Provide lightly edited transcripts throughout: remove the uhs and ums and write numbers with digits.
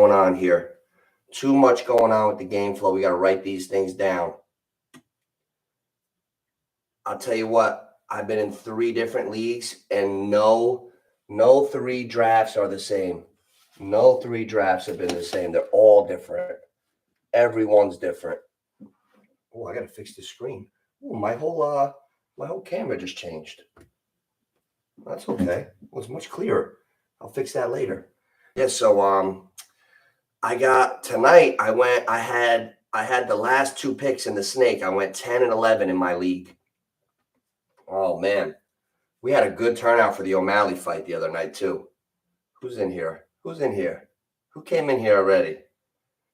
going on here. Too much going on with the game flow. We got to write these things down. I'll tell you what, I've been in 3 different leagues, and no 3 drafts are the same. No 3 drafts have been the same. They're all different. Everyone's different. Oh, I got to fix the screen. Oh, my whole camera just changed. That's okay. It was much clearer. I'll fix that later. Yeah, so I got tonight, I had the last 2 picks in the snake. I went 10 and 11 in my league. Oh man. We had a good turnout for the O'Malley fight the other night too. Who's in here? Who came in here already?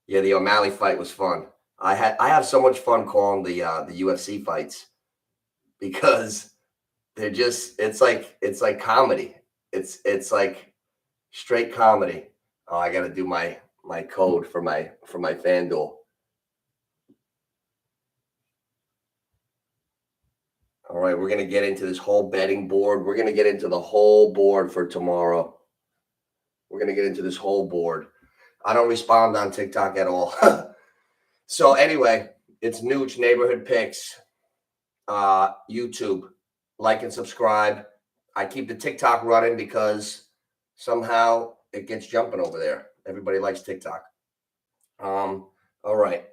Yeah, the O'Malley fight was fun. I have so much fun calling the UFC fights because they're just it's like comedy. It's like straight comedy. Oh, I got to do my code for my FanDuel. All right, we're going to get into this whole betting board. We're going to get into the whole board for tomorrow. We're going to get into this whole board. I don't respond on TikTok at all. So anyway, it's NOOCH Neighborhood Picks, YouTube. Like and subscribe. I keep the TikTok running because somehow it gets jumping over there. Everybody likes TikTok. All right.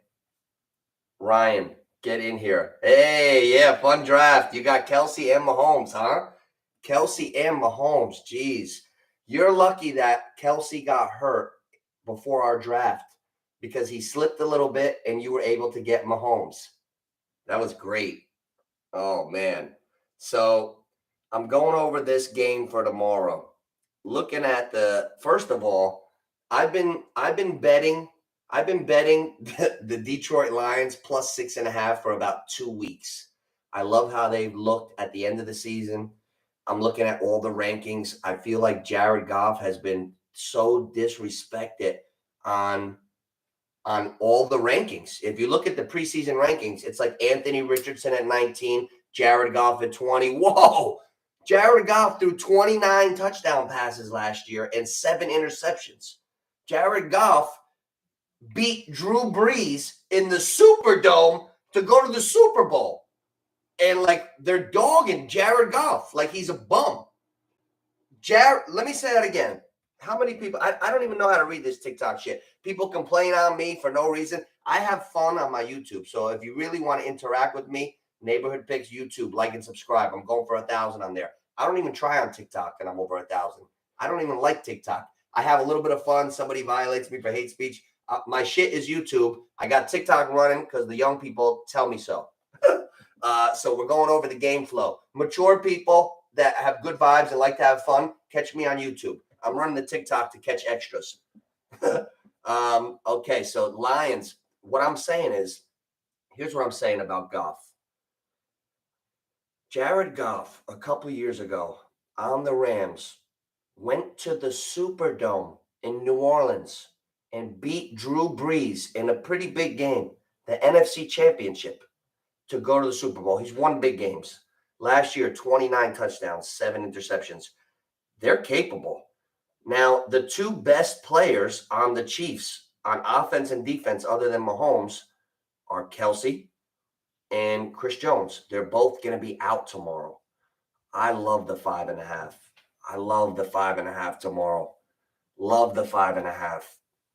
Ryan, get in here. Hey, yeah, fun draft. You got Kelsey and Mahomes, huh? Kelsey and Mahomes. Geez. You're lucky that Kelsey got hurt before our draft because he slipped a little bit and you were able to get Mahomes. That was great. Oh, man. So I'm going over this game for tomorrow. Looking at first of all, I've been betting the Detroit Lions plus 6.5 for about 2 weeks. I love how they've looked at the end of the season. I'm looking at all the rankings. I feel like Jared Goff has been so disrespected on all the rankings. If you look at the preseason rankings, it's like Anthony Richardson at 19, Jared Goff at 20. Whoa! Jared Goff threw 29 touchdown passes last year and 7 interceptions. Jared Goff beat Drew Brees in the Superdome to go to the Super Bowl. And like they're dogging Jared Goff like he's a bum. Let me say that again. How many people, I don't even know how to read this TikTok shit. People complain on me for no reason. I have fun on my YouTube. So if you really want to interact with me, Neighborhood Picks YouTube, like and subscribe. I'm going for 1,000 on there. I don't even try on TikTok and I'm over 1,000. I don't even like TikTok. I have a little bit of fun. Somebody violates me for hate speech. My shit is YouTube. I got TikTok running because the young people tell me so. So we're going over the game flow. Mature people that have good vibes and like to have fun, catch me on YouTube. I'm running the TikTok to catch extras. Okay, so Lions, what I'm saying is, here's what I'm saying about Goff. Jared Goff, a couple years ago on the Rams, went to the Superdome in New Orleans and beat Drew Brees in a pretty big game, the NFC Championship, to go to the Super Bowl. He's won big games. Last year, 29 touchdowns, 7 interceptions. They're capable. Now, the 2 best players on the Chiefs on offense and defense other than Mahomes are Kelsey and Chris Jones. They're both going to be out tomorrow. I love the 5.5. I love the 5.5 tomorrow. Love the 5.5.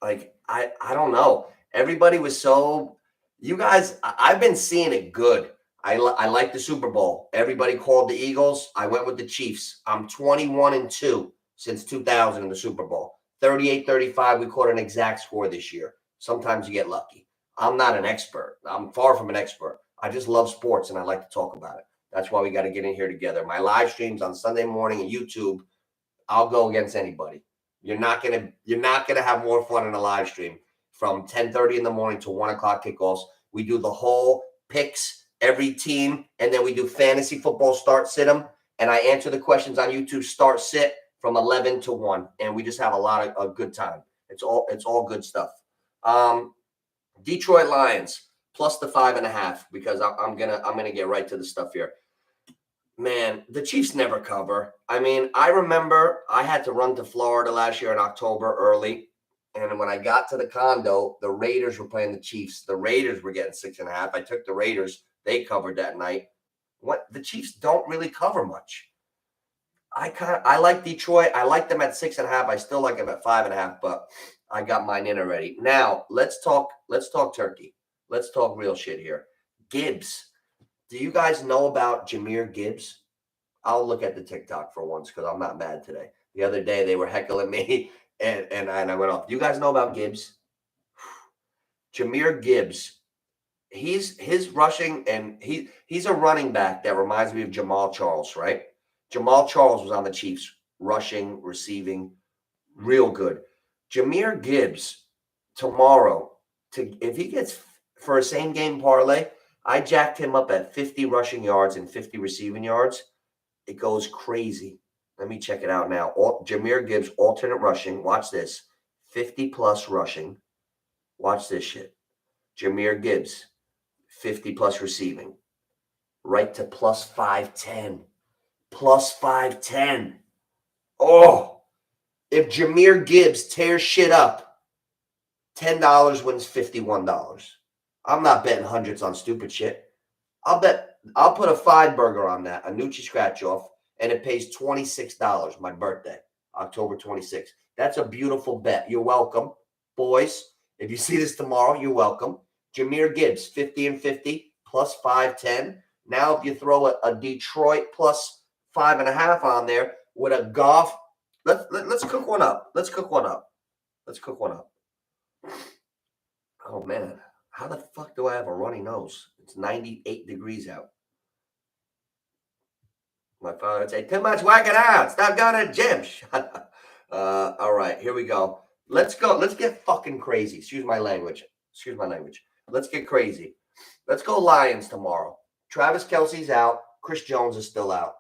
Like, I don't know. Everybody was so, you guys, I've been seeing it good. I like the Super Bowl. Everybody called the Eagles. I went with the Chiefs. I'm 21-2 since 2000 in the Super Bowl. 38-35. We caught an exact score this year. Sometimes you get lucky. I'm not an expert. I'm far from an expert. I just love sports and I like to talk about it. That's why we got to get in here together. My live streams on Sunday morning and YouTube, I'll go against anybody. You're not gonna have more fun in a live stream from 10:30 in the morning to 1 o'clock kickoffs. We do the whole picks, every team, and then we do fantasy football start sit 'em. And I answer the questions on YouTube start sit from 11 to 1, and we just have a lot of good time. It's all good stuff. Detroit Lions plus the 5.5 because I'm gonna get right to the stuff here. Man, the Chiefs never cover. I mean, I remember I had to run to Florida last year in October early, And when I got to the condo, the Raiders were playing the Chiefs. The Raiders were getting 6.5. I took the Raiders. They covered that night. What the Chiefs don't really cover much. I like Detroit. I like them at 6.5. I still like them at 5.5, but I got mine in already. Now let's talk turkey. Let's talk real shit here. Gibbs. Do you guys know about Jahmyr Gibbs? I'll look at the TikTok for once because I'm not mad today. The other day they were heckling me and I went off. Do you guys know about Gibbs? Jahmyr Gibbs. His rushing, and he's a running back that reminds me of Jamal Charles, right? Jamal Charles was on the Chiefs, rushing, receiving, real good. Jahmyr Gibbs tomorrow, if he gets for a same game parlay, I jacked him up at 50 rushing yards and 50 receiving yards. It goes crazy. Let me check it out now. Jahmyr Gibbs, alternate rushing. Watch this. 50 plus rushing. Watch this shit. Jahmyr Gibbs, 50 plus receiving. Right to plus 510. Plus 510. Oh, if Jahmyr Gibbs tears shit up, $10 wins $51. I'm not betting hundreds on stupid shit. I'll put a 5 burger on that, a NOOCH scratch off, and it pays $26, my birthday, October 26th. That's a beautiful bet. You're welcome. Boys, if you see this tomorrow, you're welcome. Jahmyr Gibbs, 50 and 50, plus 510. Now, if you throw a Detroit plus 5.5 on there with a Goff, let's cook one up. Let's cook one up. Oh, man. How the fuck do I have a runny nose? It's 98 degrees out. My father would say, too much working out. Stop going to the gym. All right, here we go. Let's go. Let's get fucking crazy. Excuse my language. Let's get crazy. Let's go Lions tomorrow. Travis Kelce's out. Chris Jones is still out.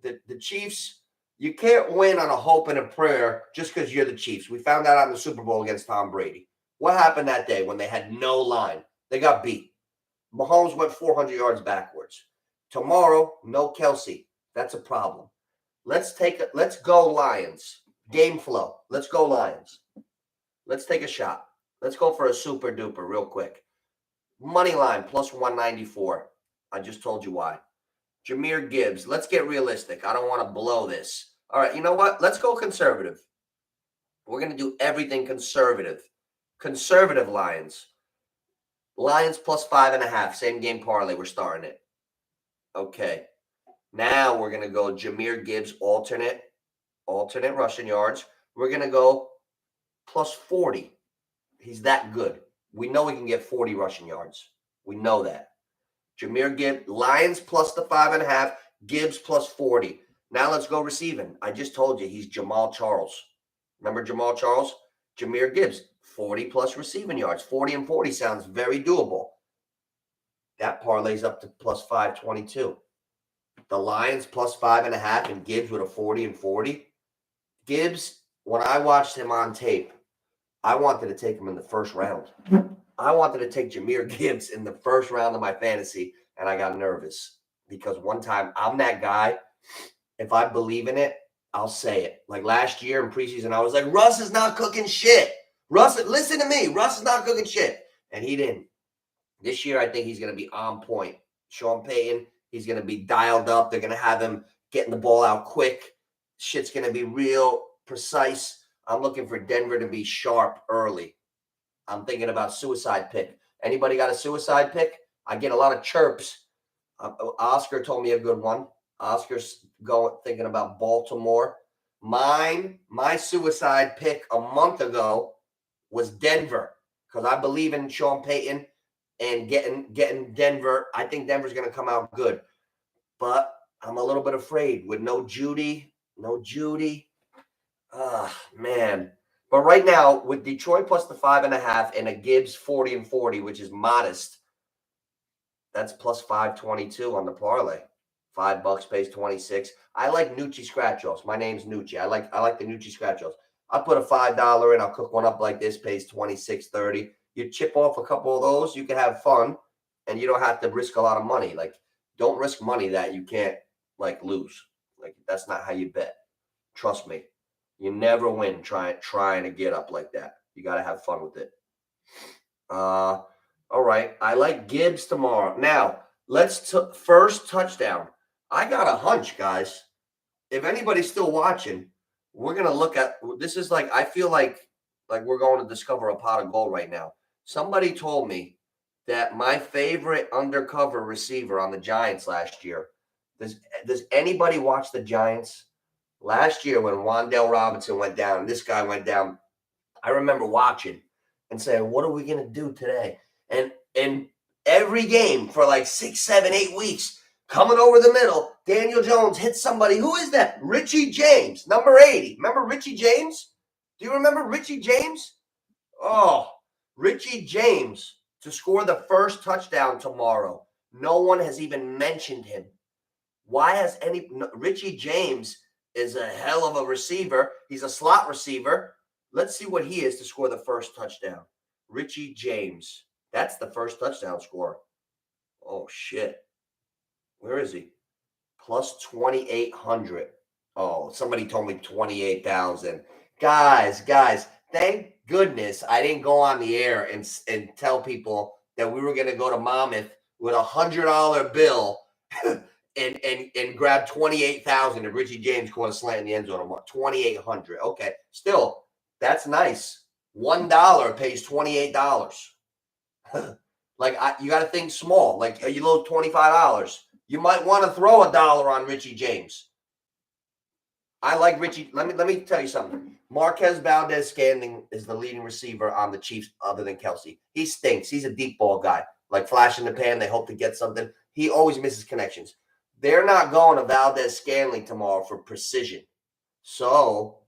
The Chiefs, you can't win on a hope and a prayer just because you're the Chiefs. We found that out in the Super Bowl against Tom Brady. What happened that day when they had no line? They got beat. Mahomes went 400 yards backwards. Tomorrow, no Kelce. That's a problem. Let's go Lions. Game flow. Let's go Lions. Let's take a shot. Let's go for a super duper real quick. Money line plus 194. I just told you why. Jahmyr Gibbs. Let's get realistic. I don't want to blow this. All right, you know what? Let's go conservative. We're going to do everything conservative. Conservative Lions. Lions plus 5.5. Same game parlay. We're starting it. Okay. Now we're going to go Jahmyr Gibbs alternate rushing yards. We're going to go plus 40. He's that good. We know he can get 40 rushing yards. We know that. Jahmyr Gibbs, Lions plus the 5.5, Gibbs plus 40. Now let's go receiving. I just told you he's Jamal Charles. Remember Jamal Charles? Jahmyr Gibbs, 40 plus receiving yards. 40 and 40 sounds very doable. That parlays up to plus 522. The Lions plus 5.5 and Gibbs with a 40 and 40. Gibbs, when I watched him on tape, I wanted to take him in the first round. I wanted to take Jahmyr Gibbs in the first round of my fantasy, and I got nervous because one time I'm that guy. If I believe in it, I'll say it. Like last year in preseason, I was like, Russ is not cooking shit. Listen to me. Russ is not cooking shit. And he didn't. This year, I think he's going to be on point. Sean Payton, he's going to be dialed up. They're going to have him getting the ball out quick. Shit's going to be real precise. I'm looking for Denver to be sharp early. I'm thinking about suicide pick. Anybody got a suicide pick? I get a lot of chirps. Oscar told me a good one. Oscar's thinking about Baltimore. My suicide pick a month ago was Denver because I believe in Sean Payton and getting Denver. I think Denver's going to come out good. But I'm a little bit afraid with no Judy. Man. But right now, with Detroit plus the 5.5 and a Gibbs 40 and 40, which is modest, that's plus 522 on the parlay. $5 pays 26. I like NOOCH scratch offs. My name's NOOCH. I like the NOOCH scratch offs. I'll put a $5 in. I'll cook one up like this. Pays 26.30. You chip off a couple of those. You can have fun, and you don't have to risk a lot of money. Like, don't risk money that you can't lose. Like, that's not how you bet. Trust me. You never win trying to get up like that. You got to have fun with it. All right. I like Gibbs tomorrow. Now, let's first touchdown. I got a hunch, guys. If anybody's still watching, we're going to look at this. Is like, I feel like we're going to discover a pot of gold right now. Somebody told me that my favorite undercover receiver on the Giants last year. Does anybody watch the Giants? Last year when Wan'Dale Robinson went down, this guy went down, I remember watching and saying, what are we going to do today? And every game for like 6, 7, 8 weeks, coming over the middle, Daniel Jones hits somebody. Who is that? Richie James, number 80. Remember Richie James? Do you remember Richie James? Oh, Richie James to score the first touchdown tomorrow. No one has even mentioned him. Why has Richie James is a hell of a receiver. He's a slot receiver. Let's see what he is to score the first touchdown. Richie James. That's the first touchdown score. Oh, shit. Where is he? Plus 2,800. Oh, somebody told me 28,000. Guys, thank goodness I didn't go on the air and tell people that we were going to go to Monmouth with a $100 bill and grab 28,000 if Richie James caught a slant in the end zone. 2,800. Okay. Still, that's nice. $1 pays $28. Like, you got to think small. Like, you load $25. You might want to throw $1 on Richie James. I like Richie. Let me tell you something. Marquez Valdez-Scantling is the leading receiver on the Chiefs other than Kelsey. He stinks. He's a deep ball guy. Like flash in the pan, they hope to get something. He always misses connections. They're not going to Valdez-Scantling tomorrow for precision. So,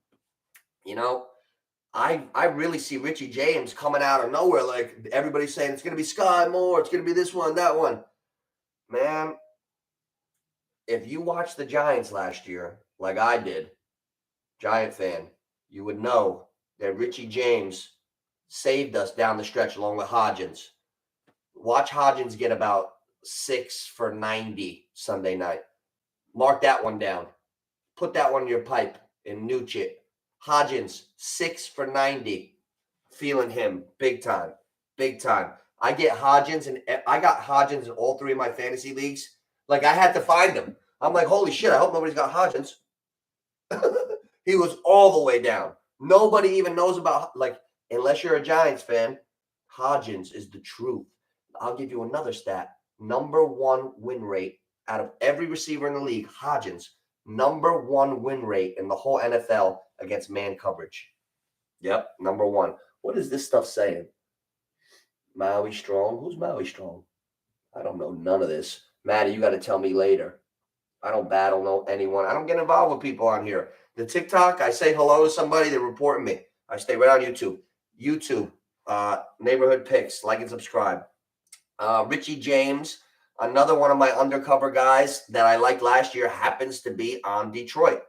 I really see Richie James coming out of nowhere. Like everybody's saying, it's going to be Sky Moore. It's going to be this one, that one. Man, if you watched the Giants last year, like I did, Giant fan, you would know that Richie James saved us down the stretch along with Hodgins. Watch Hodgins get about 6 for 90 Sunday night. Mark that one down. Put that one in your pipe and nooch it. Hodgins, 6 for 90. Feeling him big time. Big time. I got Hodgins in all 3 of my fantasy leagues. Like, I had to find him. I'm like, holy shit, I hope nobody's got Hodgins. He was all the way down. Nobody even knows about, like, unless you're a Giants fan, Hodgins is the truth. I'll give you another stat. Number 1 win rate out of every receiver in the league, Hodgins. Number 1 win rate in the whole NFL against man coverage. Yep, number 1. What is this stuff saying? Maui Strong? Who's Maui Strong? I don't know none of this. Maddie, you got to tell me later. I don't battle anyone. I don't get involved with people on here. The TikTok, I say hello to somebody, they're reporting me. I stay right on YouTube. YouTube, Neighborhood Picks, like and subscribe. Richie James, another one of my undercover guys that I liked last year, happens to be on Detroit.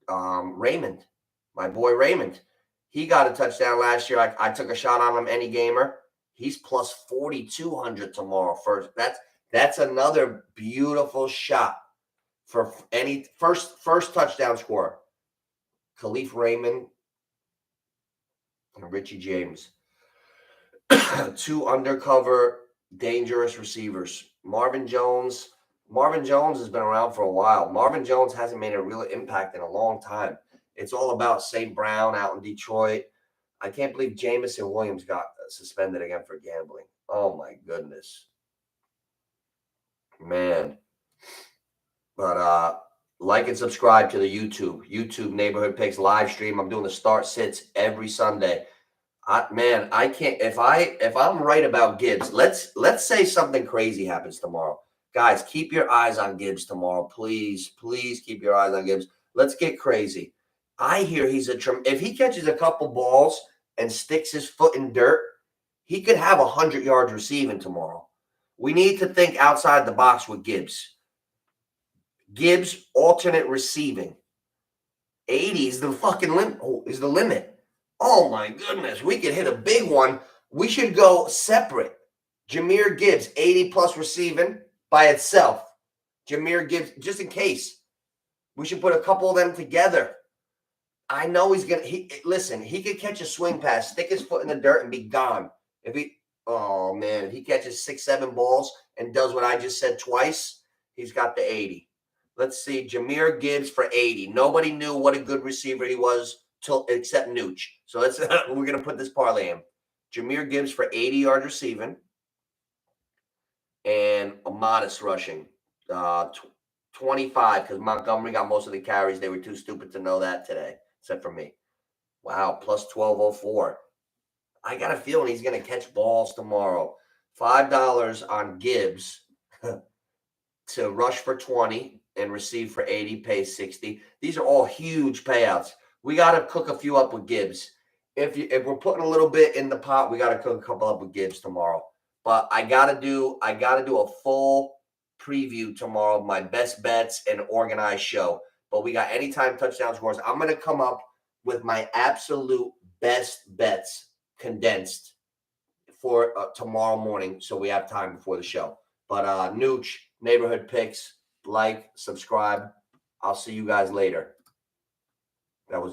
Raymond, my boy Raymond. He got a touchdown last year. I took a shot on him, any gamer. He's plus 4,200 tomorrow. That's another beautiful shot for any first touchdown scorer. Khalif Raymond and Richie James. 2 undercover dangerous receivers. Marvin Jones has been around for a while. Marvin Jones hasn't made a real impact in a long time. It's all about St. Brown out in Detroit. I can't believe Jamison Williams got suspended again for gambling. Oh, my goodness. Man. But like and subscribe to the YouTube Neighborhood Picks live stream. I'm doing the start sits every Sunday. I can't. If I'm right about Gibbs, let's say something crazy happens tomorrow. Guys, keep your eyes on Gibbs tomorrow. Please keep your eyes on Gibbs. Let's get crazy. I hear if he catches a couple balls and sticks his foot in dirt, he could have 100 yards receiving tomorrow. We need to think outside the box with Gibbs. Gibbs alternate receiving. 80 is the fucking limit. Oh my goodness, we could hit a big one. We should go separate. Jahmyr Gibbs, 80 plus receiving by itself. Jahmyr Gibbs, just in case. We should put a couple of them together. I know he's gonna. Listen. He could catch a swing pass, stick his foot in the dirt, and be gone. If he catches 6-7 balls and does what I just said twice, he's got the 80. Let's see, Jahmyr Gibbs for 80. Nobody knew what a good receiver he was except Nooch. So we're gonna put this parlay in. Jahmyr Gibbs for 80 yards receiving and a modest rushing. 25, because Montgomery got most of the carries. They were too stupid to know that today, except for me. Wow, plus 1204. I got a feeling he's going to catch balls tomorrow. $5 on Gibbs to rush for 20 and receive for 80, pay 60. These are all huge payouts. We got to cook a few up with Gibbs. If we're putting a little bit in the pot, we got to cook a couple up with Gibbs tomorrow. But I got to do a full preview tomorrow of my best bets and organized show. But we got anytime touchdown scores. I'm going to come up with my absolute best bets condensed for tomorrow morning, so we have time before the show. But Nooch, neighborhood picks, like, subscribe. I'll see you guys later. That was